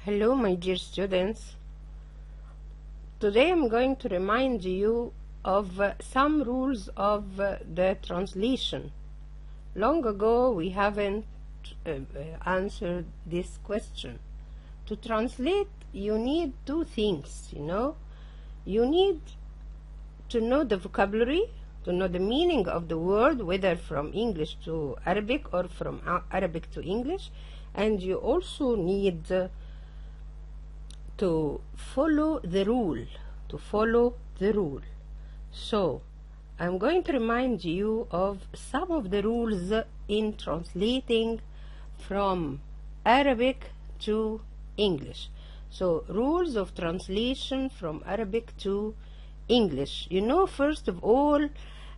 Hello, my dear students. Today I'm going to remind you of some rules of the translation. Long ago we haven't answered this question. To translate, you need two things, You need to know the vocabulary, to know the meaning of the word, whether from English to Arabic or from Arabic to English, and you also need to follow the rule. So I'm going to remind you of some of the rules in translating from Arabic to English. So rules of translation from Arabic to English. First of all,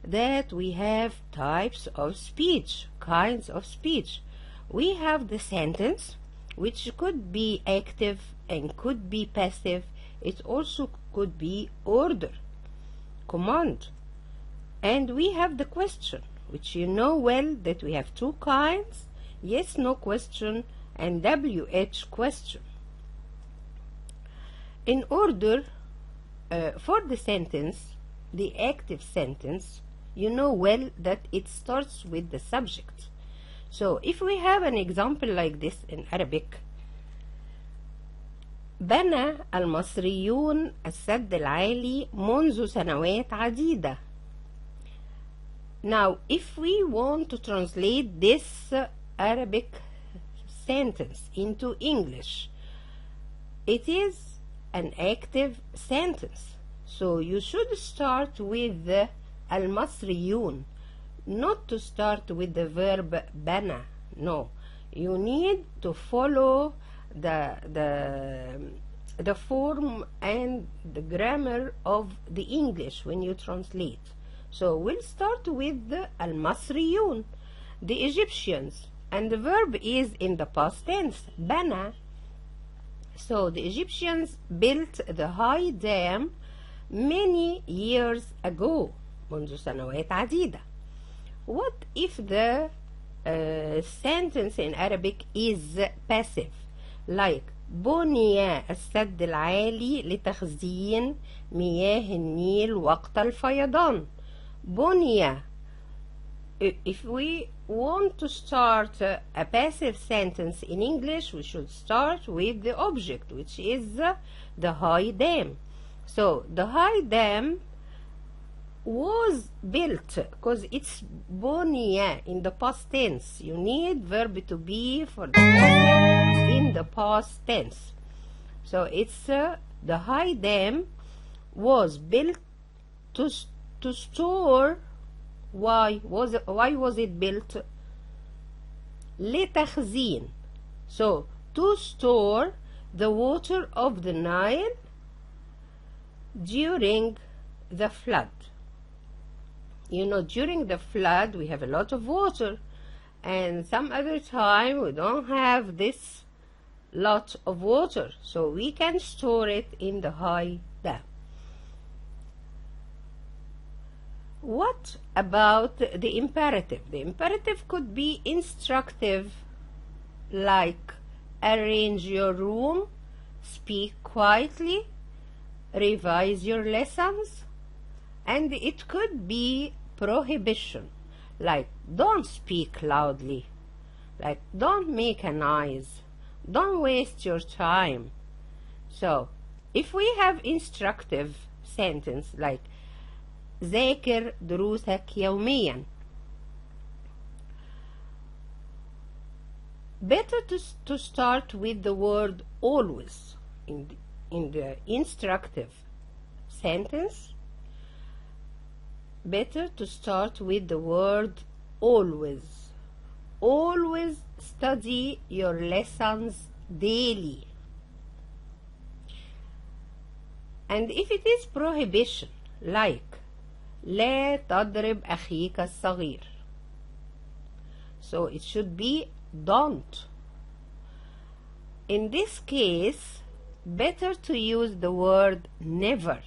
that we have types of speech, kinds of speech. We have the sentence, which could be active and could be passive. It also could be order, command. And we have the question, which you know well that we have two kinds, yes, no question and WH question. In order, for the sentence, the active sentence, you know well that it starts with the subject. So if we have an example like this in Arabic, بنى المصريون السد العالي منذ سنوات عديدة. Now, if we want to translate this Arabic sentence into English, it is an active sentence. So you should start with the المصريون, not to start with the verb بنى. No, you need to follow the form and the grammar of the English when you translate. So we'll start with the المصريون, the Egyptians, and the verb is in the past tense, بنى. So the Egyptians built the high dam many years ago, منذ سنوات عديدة. What if the sentence in Arabic is passive, like بني السد العالي لتخزين مياه النيل وقت الفيضان. بني. If we want to start a passive sentence in English, we should start with the object, which is the high dam. So the high dam was built, because it's بني in the past tense. You need verb to be for the present in the past tense. So it's the high dam was built to store. Why was it built? لتخزين. So to store the water of the Nile during the flood. During the flood we have a lot of water, and some other time we don't have this lot of water, so we can store it in the high dam. What about the imperative? The imperative could be instructive, like arrange your room, speak quietly, revise your lessons. And it could be prohibition, like don't speak loudly, like don't make a noise, don't waste your time. So if we have instructive sentence like ذاكر دروسك يوميا, better to start with the word always in the instructive sentence. Better to start with the word always. Always study your lessons daily. And if it is prohibition, like لا تضرب أخيك الصغير, so it should be don't. In this case, better to use the word never.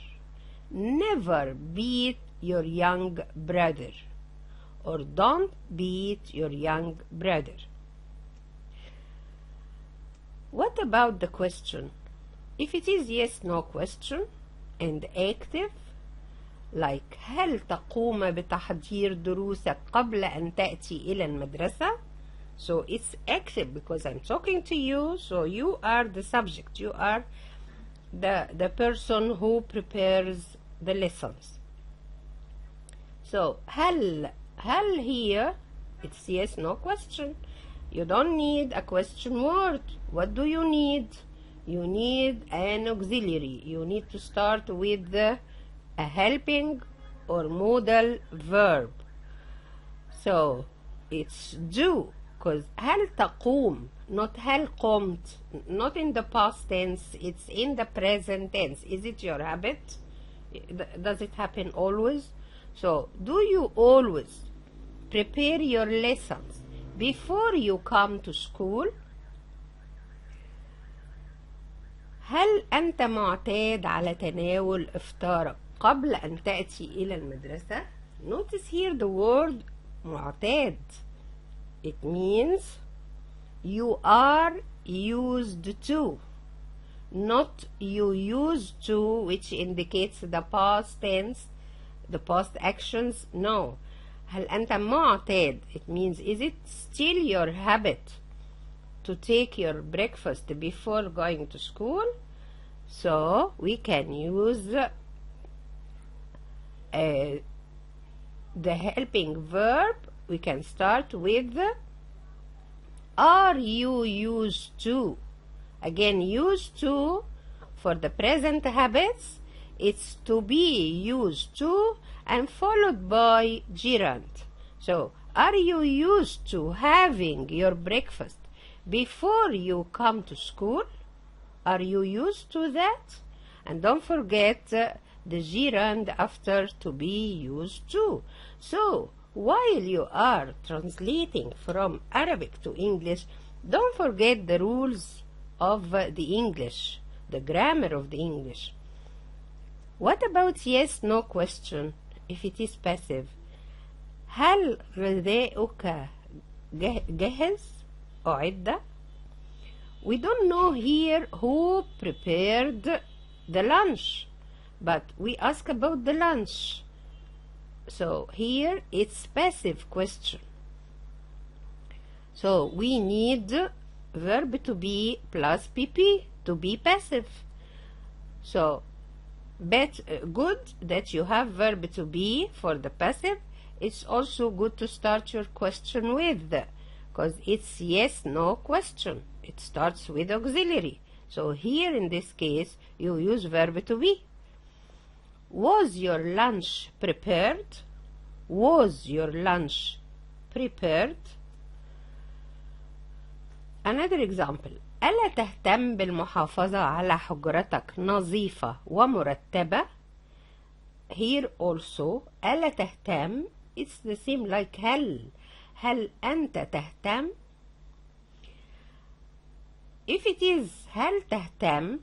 Never beat your young brother, or don't beat your young brother. What about the question? If it is yes no question and active, like هل تقوم بتحضير دروسك قبل أن تأتي إلى المدرسة? So it's active because I'm talking to you, so you are the subject, you are the person who prepares the lessons. So هل here it's yes no question. You don't need a question word. What do you need? You need an auxiliary. You need to start with a helping or modal verb. So it's do, because هل تقوم, not هل قمت, not in the past tense, it's in the present tense. Is it your habit? Does it happen always? So do you always prepare your lessons before you come to school? هل أنت معتاد على تناول إفطارك قبل أن تأتي إلى المدرسة؟ Notice here the word معتاد. It means you are used to, not you used to, which indicates the past tense, the past actions. No. هل أنت معتاد? It means is it still your habit to take your breakfast before going to school? So we can use the helping verb. We can start with are you used to? Again, used to for the present habits, it's to be used to and followed by gerund. So are you used to having your breakfast before you come to school? Are you used to that? And don't forget the gerund after to be used to. So while you are translating from Arabic to English, don't forget the rules of the English, the grammar of the English. What about yes no question if it is passive? هل غذاؤك جاهز؟ أعد؟ We don't know here who prepared the lunch, but we ask about the lunch. So here it's passive question. So we need verb to be plus pp to be passive. So good that you have verb to be for the passive. It's also good to start your question with, because it's yes no question. It starts with auxiliary. So here in this case you use verb to be. Was your lunch prepared? Was your lunch prepared? Another example. ألا تهتم بالمحافظة على حجرتك نظيفة ومرتبة? Here also ألا تهتم, it's the same like هل أنت تهتم? If it is هل تهتم,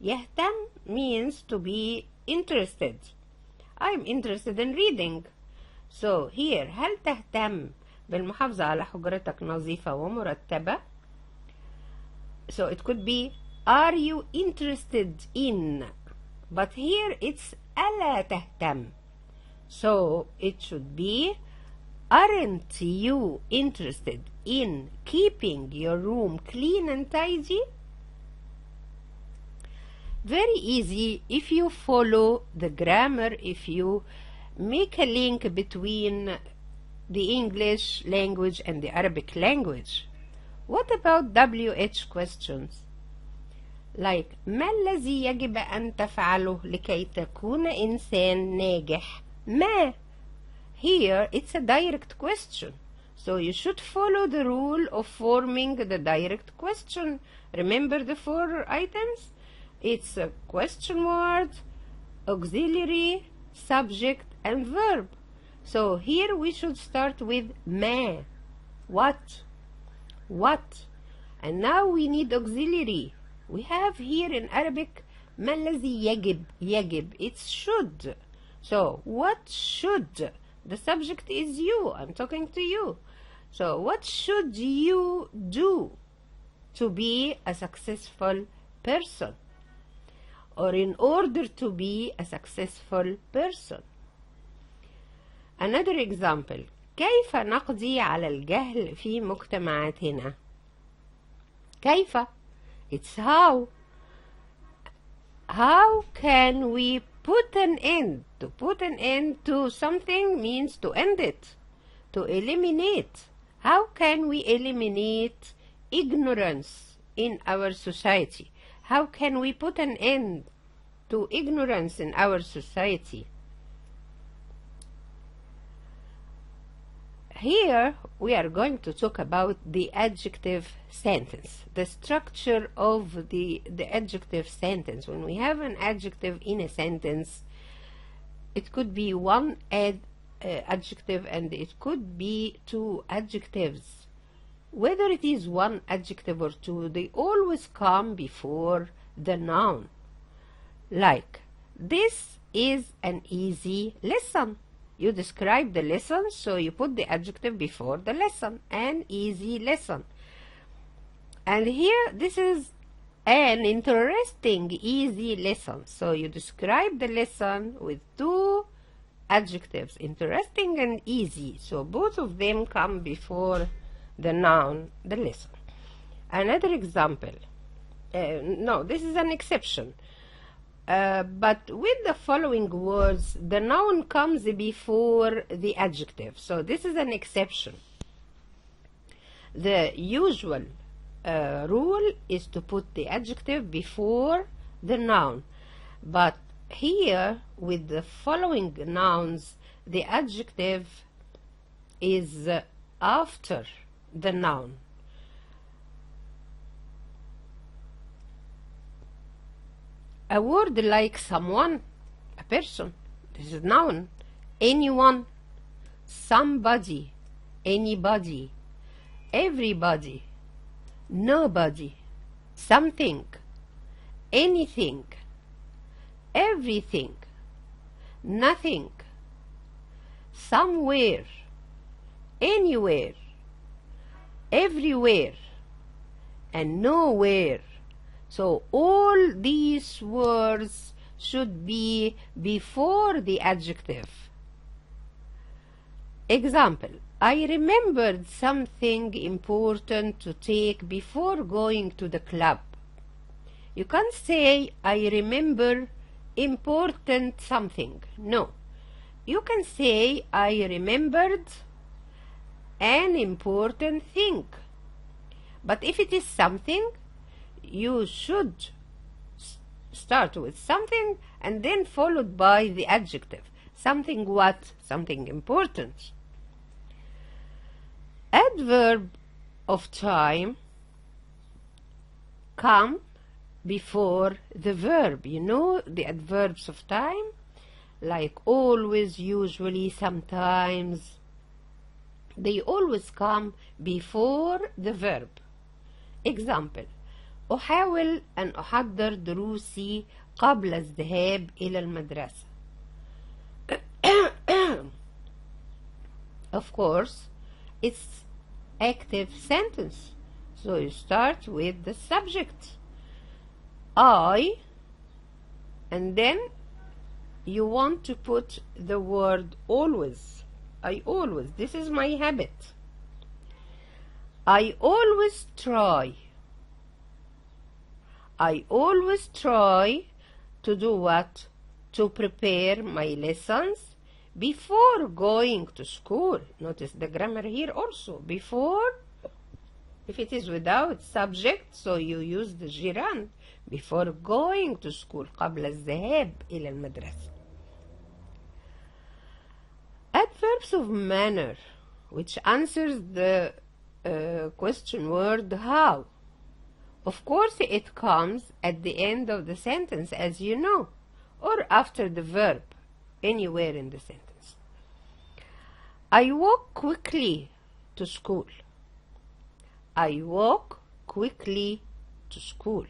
يهتم means to be interested. I'm interested in reading. So here هل تهتم بالمحافظة على حجرتك نظيفة ومرتبة? So it could be are you interested in, but here it's ألا تهتم. So it should be aren't you interested in keeping your room clean and tidy? Very easy if you follow the grammar, if you make a link between the English language and the Arabic language. What about WH questions? Like ما الذي يجب أن تفعله لكي تكون إنسان ناجح؟ ما. Here it's a direct question. So you should follow the rule of forming the direct question. Remember the 4 items? It's a question word, auxiliary, subject, and verb. So here we should start with ما. What? What? And now we need auxiliary. We have here in Arabic ما الذي يجب. It's should. So what should? The subject is you. I'm talking to you. So what should you do? to be a successful person, or in order to be a successful person. Another example: كيف نقضي على الجهل في مجتمعاتنا؟ كيف? It's how. How can we put an end? To put an end to something means to end it, to eliminate. How can we eliminate ignorance in our society? How can we put an end to ignorance in our society? Here we are going to talk about the adjective sentence, the structure of the adjective sentence. When we have an adjective in a sentence, it could be one adjective and it could be two adjectives. Whether it is one adjective or two, they always come before the noun. Like, this is an easy lesson. You describe the lesson, so you put the adjective before the lesson. An easy lesson. And here, this is an interesting, easy lesson. So you describe the lesson with two adjectives, interesting and easy. So both of them come before the noun, the lesson. Another example. No, this is an exception. But with the following words, the noun comes before the adjective. So this is an exception. The usual rule is to put the adjective before the noun. But here, with the following nouns, the adjective is after the noun. A word like someone, a person, this is noun. Anyone, somebody, anybody, everybody, nobody, something, anything, everything, nothing, somewhere, anywhere, everywhere, and nowhere. So all these words should be before the adjective. Example: I remembered something important to take before going to the club. You can't say, I remember important something. No. You can say, I remembered an important thing. But if it is something, you should start with something and then followed by the adjective. Something what? Something important. Adverb of time come before the verb. You know the adverbs of time? Like always, usually, sometimes. They always come before the verb. Example: أحاول أن أحضر دروسي قبل الذهاب إلى المدرسة. Of course, it's active sentence. So you start with the subject. I, and then you want to put the word always. I always. This is my habit. I always try. I always try to do what? To prepare my lessons before going to school. Notice the grammar here also. Before, if it is without subject, so you use the gerund. Before going to school. قبل الذهاب إلى المدرسة. Adverbs of manner, which answers the question word how. Of course, it comes at the end of the sentence, as you know, or after the verb, anywhere in the sentence. I walk quickly to school. I walk quickly to school.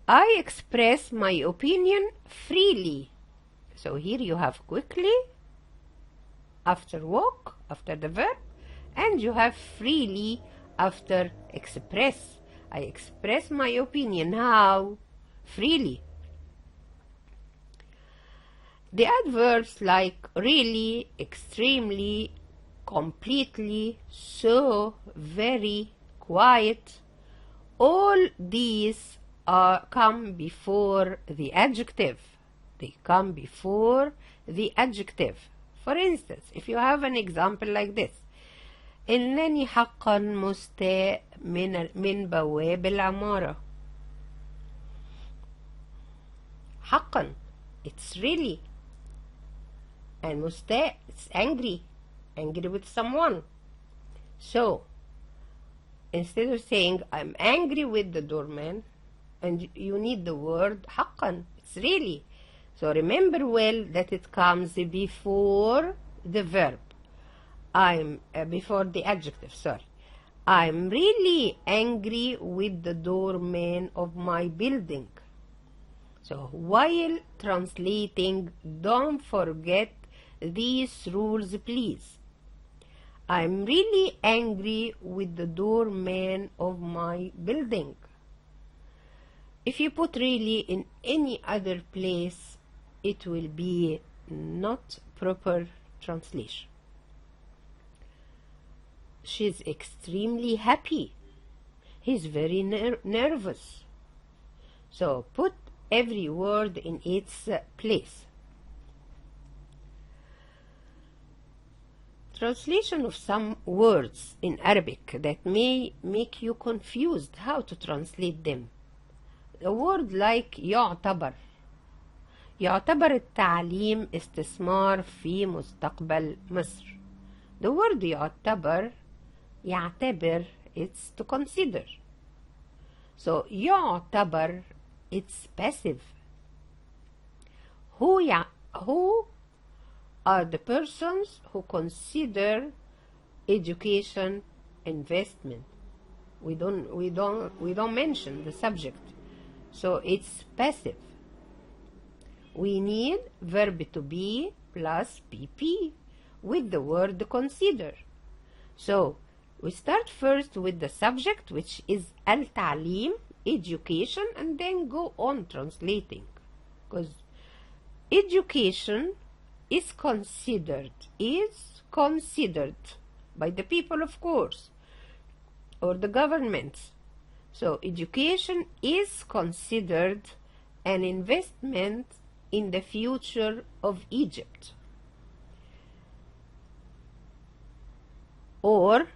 I express my opinion freely. So here you have quickly, after walk, after the verb, and you have freely after express. I express my opinion. How? Freely. The adverbs like really, extremely, completely, so, very, quite, all these come before the adjective. They come before the adjective. For instance, if you have an example like this: إنني حقا مستاء من بواب العمارة. حقا, it's really. And مستاء, it's angry with someone. So instead of saying I'm angry with the doorman, and you need the word حقا, it's really. So remember well that it comes before the verb. Before the adjective, sorry. I'm really angry with the doorman of my building. So while translating, don't forget these rules, please. I'm really angry with the doorman of my building. If you put really in any other place, it will be not proper translation. She's extremely happy. He's very nervous. So put every word in its place. Translation of some words in Arabic that may make you confused how to translate them. A word like يعتبر. يعتبر التعليم استثمار في مستقبل مصر. The word يعتبر, it's to consider. So يعتبر, it's passive. Who are the persons who consider education investment? We don't mention the subject. So it's passive. We need verb to be plus PP with the word consider. So we start first with the subject, which is al-ta'lim, education, and then go on translating. Because education is considered by the people, of course, or the government. So education is considered an investment in the future of Egypt. Or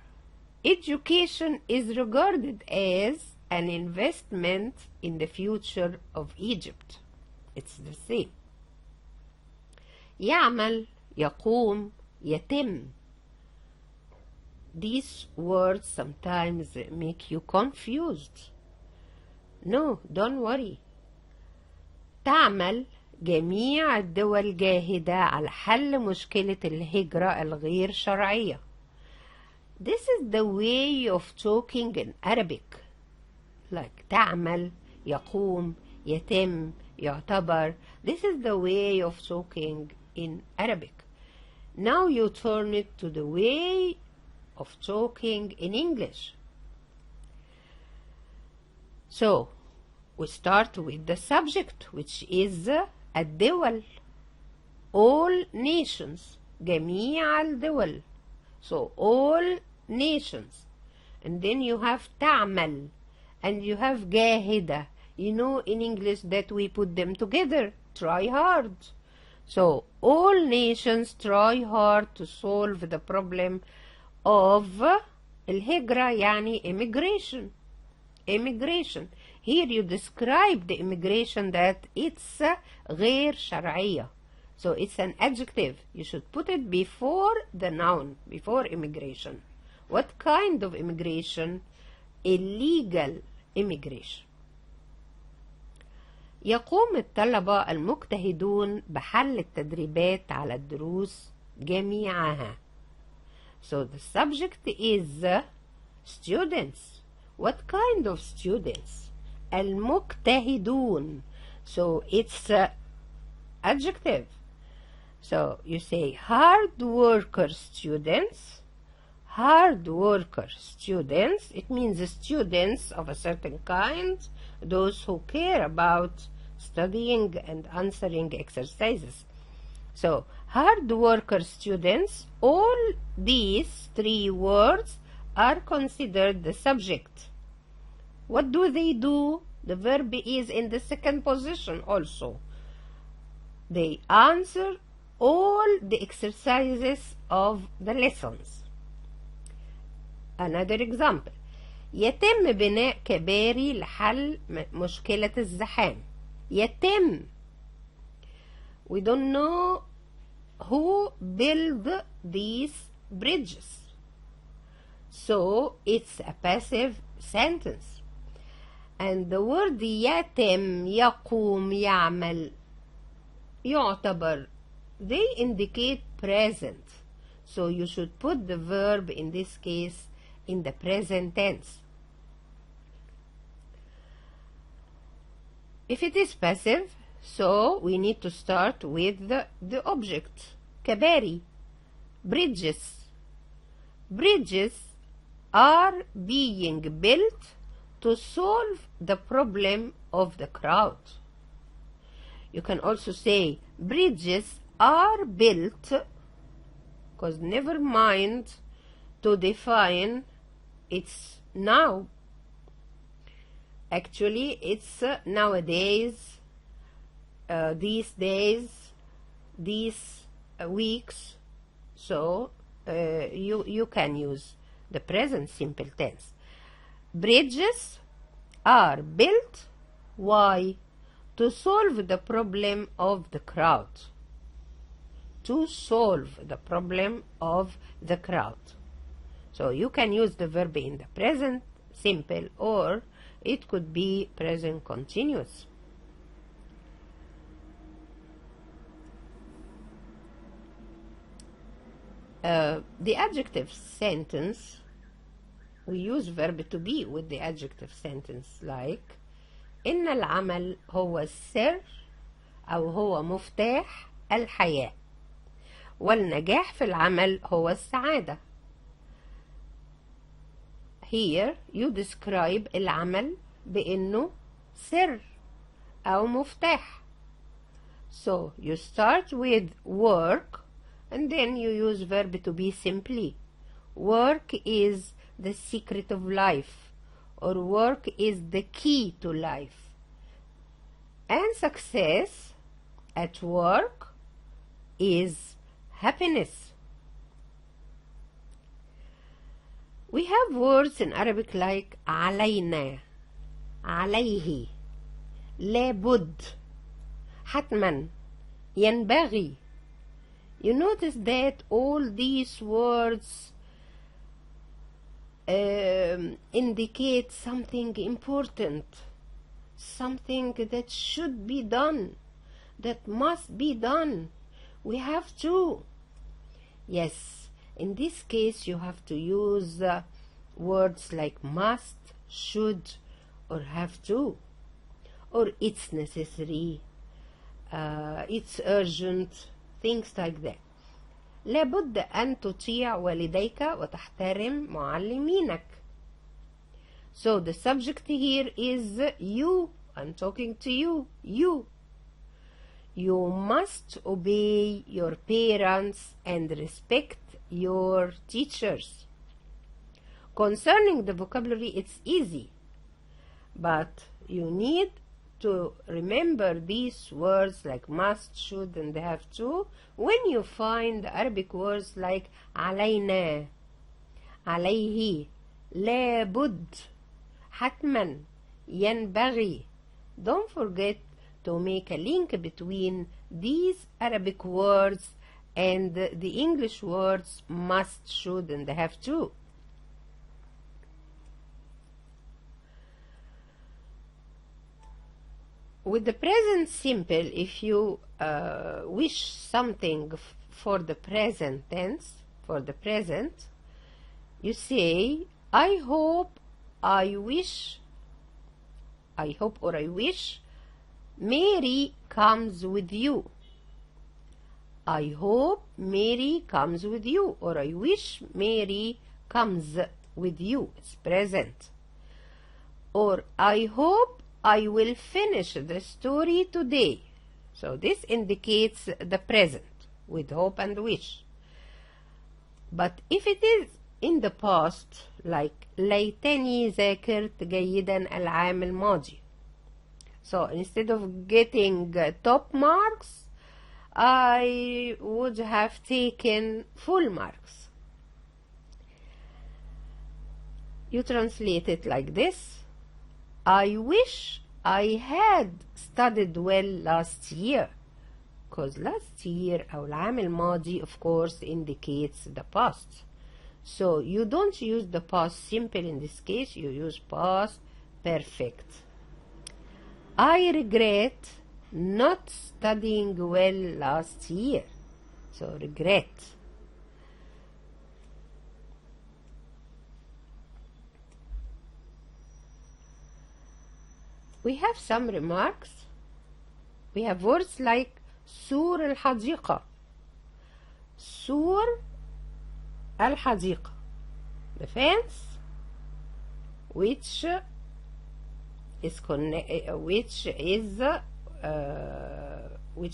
education is regarded as an investment in the future of Egypt. It's the same. يعمل, يقوم, يتم. These words sometimes make you confused. No, don't worry. تعمل جميع الدول جاهدة على حل مشكلة الهجرة الغير شرعية. This is the way of talking in Arabic. Like تعمل, يقوم, يتم, يعتبر. This is the way of talking in Arabic. Now you turn it to the way of talking in English. So we start with the subject, which is الدول, all nations, جميع الدول. So all nations. And then you have تعمل, and you have جاهدة. You know in English that we put them together, try hard. So all nations try hard to solve the problem of الهجرة, يعني immigration. Immigration. Here you describe the immigration that it's غير شرعية. So it's an adjective. You should put it before the noun, before immigration. What kind of immigration? Illegal immigration. يقوم الطلبة المجتهدون بحل التدريبات على الدروس جميعها. So the subject is students. What kind of students? المجتهدون. So it's adjective. So you say hard worker students, hard worker students, it means the students of a certain kind, those who care about studying and answering exercises. So, hard worker students, all these three words are considered the subject. What do they do? The verb is in the second position also. They answer all the exercises of the lessons. Another example. يتم بناء كباري لحل مشكلة الزحام. يتم. We don't know who built these bridges. So it's a passive sentence. And the word يتم, يقوم, يعمل, يعتبر, they indicate present. So you should put the verb in this case in the present tense. If it is passive, so we need to start with the object. كباري, bridges. Bridges are being built to solve the problem of the crowd. You can also say bridges are built, because never mind to define it's now. Actually, it's nowadays, these days, these weeks. So you can use the present simple tense. Bridges are built. Why? To solve the problem of the crowd. To solve the problem of the crowd. So you can use the verb in the present simple, or it could be present continuous. The adjective sentence, we use verb to be with the adjective sentence, like إن العمل هو السر أو هو مفتاح الحياة، والنجاح في العمل هو السعادة. Here you describe العمل بأنه سر أو مفتاح. So you start with work and then you use verb to be simply. Work is the secret of life, or work is the key to life. And success at work is happiness. We have words in Arabic like علينا, عليه, لابد, حتما, ينبغي. You notice that all these words indicate something important, something that should be done, that must be done. We have to. Yes, in this case you have to use words like must, should, or have to, or it's necessary, it's urgent, things like that. لابد أن تطيع والديك وتحترم معلمينك. So the subject here is you. I'm talking to you. You. You must obey your parents and respect your teachers. Concerning the vocabulary, it's easy, but you need to remember these words like must, should, and have to when you find Arabic words like علينا, عليه, لابد, حتما, ينبغي. Don't forget to make a link between these Arabic words and the English words must, should, and have to. With the present simple, if you wish something for the present tense, for the present, you say, I hope, I wish, I hope or I wish Mary comes with you. I hope Mary comes with you, or I wish Mary comes with you. It's present. Or I hope I will finish the story today. So this indicates the present with hope and wish. But if it is in the past, like ليتني ذاكرت جيدا العام الماضي. So instead of getting top marks, I would have taken full marks. You translate it like this. I wish I had studied well last year. Because last year أو العام الماضي of course indicates the past. So you don't use the past simple in this case, you use past perfect. I regret not studying well last year. So regret. We have some remarks. We have words like سور الحديقة. سور الحديقة. The fence which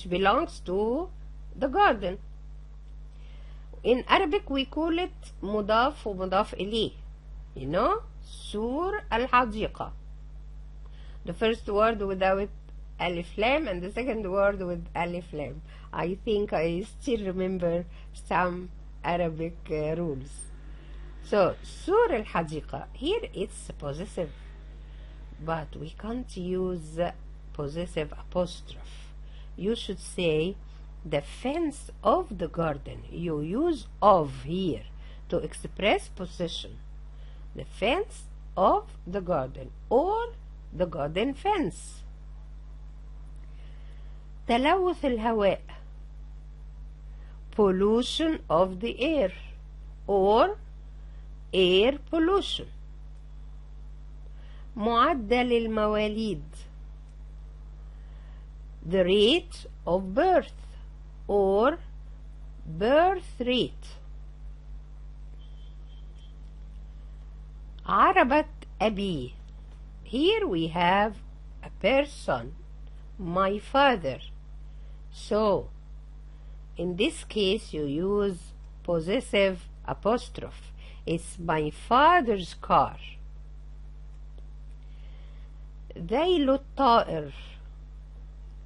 belongs to the garden. In Arabic we call it مضاف ومضاف إليه. You know, سور الحديقة. The first word without alif lam and the second word with alif lam. I think I still remember some Arabic rules. So سور الحديقة, here it's possessive, but we can't use possessive apostrophe. You should say the fence of the garden. You use of here to express possession. The fence of the garden or the garden fence. تلوث الهواء, pollution of the air or air pollution. معدل المواليد, the rate of birth or birth rate. عربة أبي, here we have a person, my father. So in this case you use possessive apostrophe. It's my father's car. ذيل الطائر,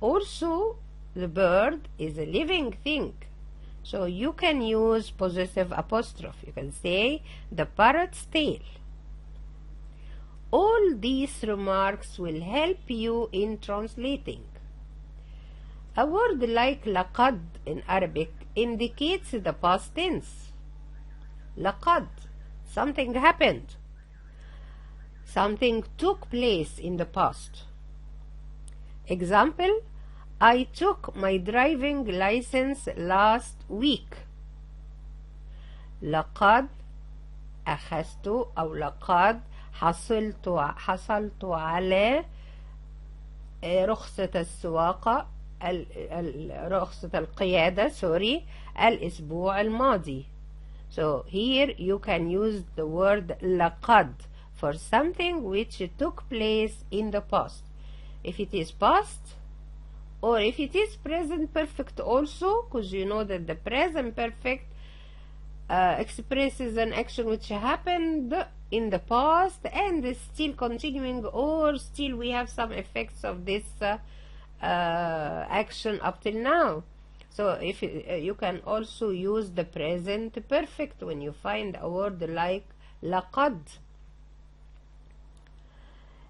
also the bird is a living thing, so you can use possessive apostrophe. You can say the parrot's tail. All these remarks will help you in translating. A word like لقد in Arabic indicates the past tense. لقد, something happened. Something took place in the past. Example, I took my driving license last week. لقد أخذت أو لقد حصلت على رخصة السواقة رخصة القيادة الأسبوع الماضي. So here you can use the word لقد for something which took place in the past. If it is past or if it is present perfect also, because you know that the present perfect expresses an action which happened in the past and is still continuing, or still we have some effects of this action up till now. So if you can also use the present perfect when you find a word like لقد.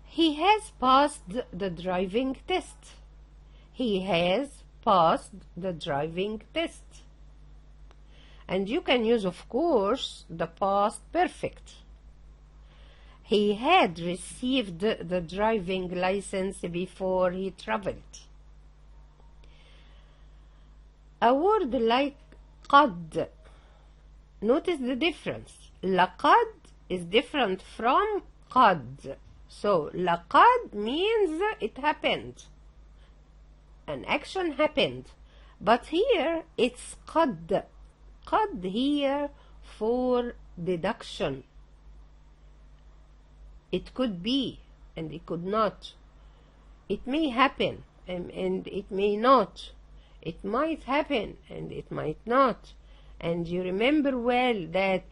He has passed the driving test. He has passed the driving test. And you can use, of course, the past perfect. He had received the driving license before he traveled. A word like قد. Notice the difference. لقد is different from قد. So لقد means it happened. An action happened. But here it's قد. قد here for deduction. It could be and it could not. It may happen and it may not. It might happen and it might not. And you remember well that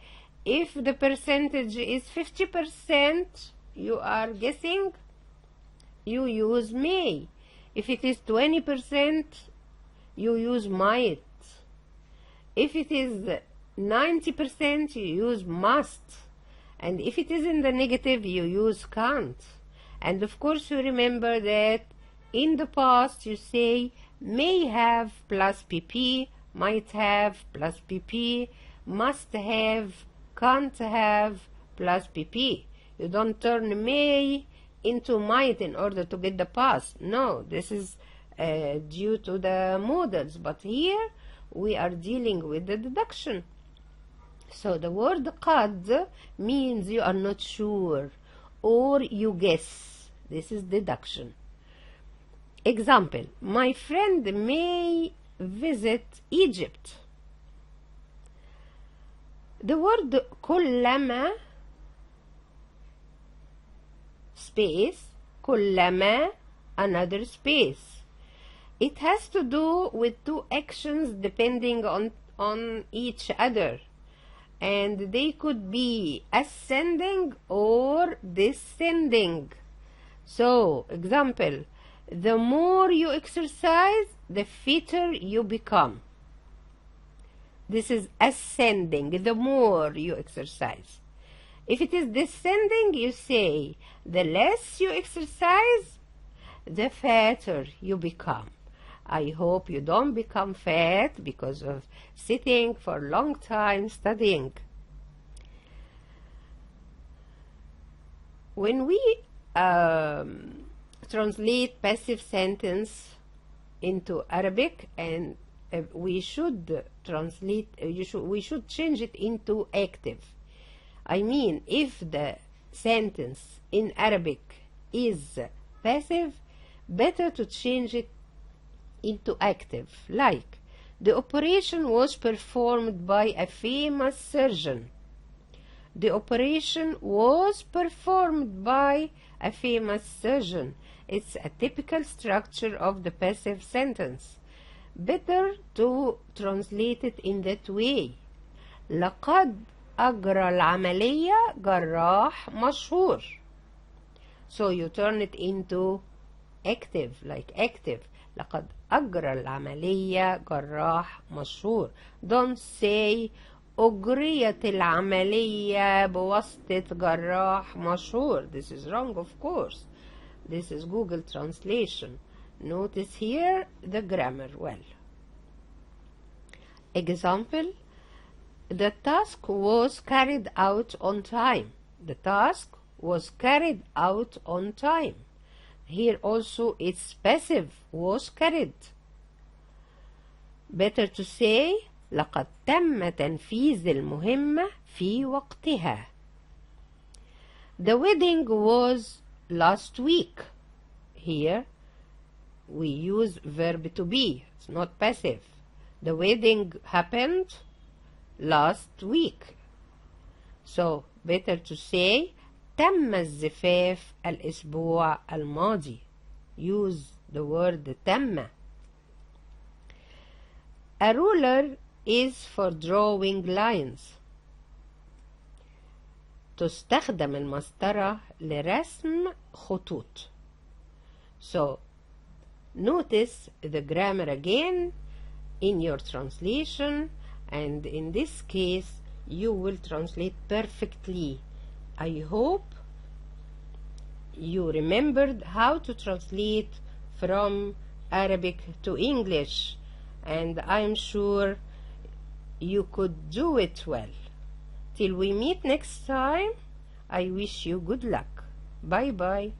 if the percentage is 50%, you are guessing, you use may. If it is 20%, you use might. If it is 90%, you use must. And if it is in the negative, you use can't. And of course, you remember that in the past, you say may have plus pp, might have plus pp, must have, can't have plus pp. You don't turn may into might in order to get the past. No, this is due to the models. But here we are dealing with the deduction. So the word qad means you are not sure or you guess. This is deduction. Example, my friend may visit Egypt. The word كلما space, كلما another space. It has to do with two actions depending on each other. And they could be ascending or descending. So, example, the more you exercise, the fitter you become. This is ascending, the more you exercise. If it is descending, you say, the less you exercise, the fatter you become. I hope you don't become fat because of sitting for a long time studying. When we translate passive sentence into Arabic, and we should translate, we should change it into active. I mean, if the sentence in Arabic is passive, better to change it into active, like the operation was performed by a famous surgeon. The operation was performed by a famous surgeon. It's a typical structure of the passive sentence. Better to translate it in that way. لقد أجرى العملية جراح مشهور. So you turn it into active, like active. لقد أجرى العملية جراح مشهور. Don't say أجريت العملية بواسطة جراح مشهور. This is wrong, of course. This is Google translation. Notice here the grammar well. Example, the task was carried out on time. The task was carried out on time. Here also it's passive, was carried. Better to say لقد تم تنفيذ المهمة في وقتها. The wedding was last week. Here we use verb to be. It's not passive. The wedding happened last week. So better to say تم الزفاف الأسبوع الماضي. Use the word تم. A ruler is for drawing lines. تستخدم المسطرة لرسم خطوط. So notice the grammar again in your translation, and in this case you will translate perfectly. I hope you remembered how to translate from Arabic to English, and I'm sure you could do it well. Till we meet next time, I wish you good luck. Bye bye.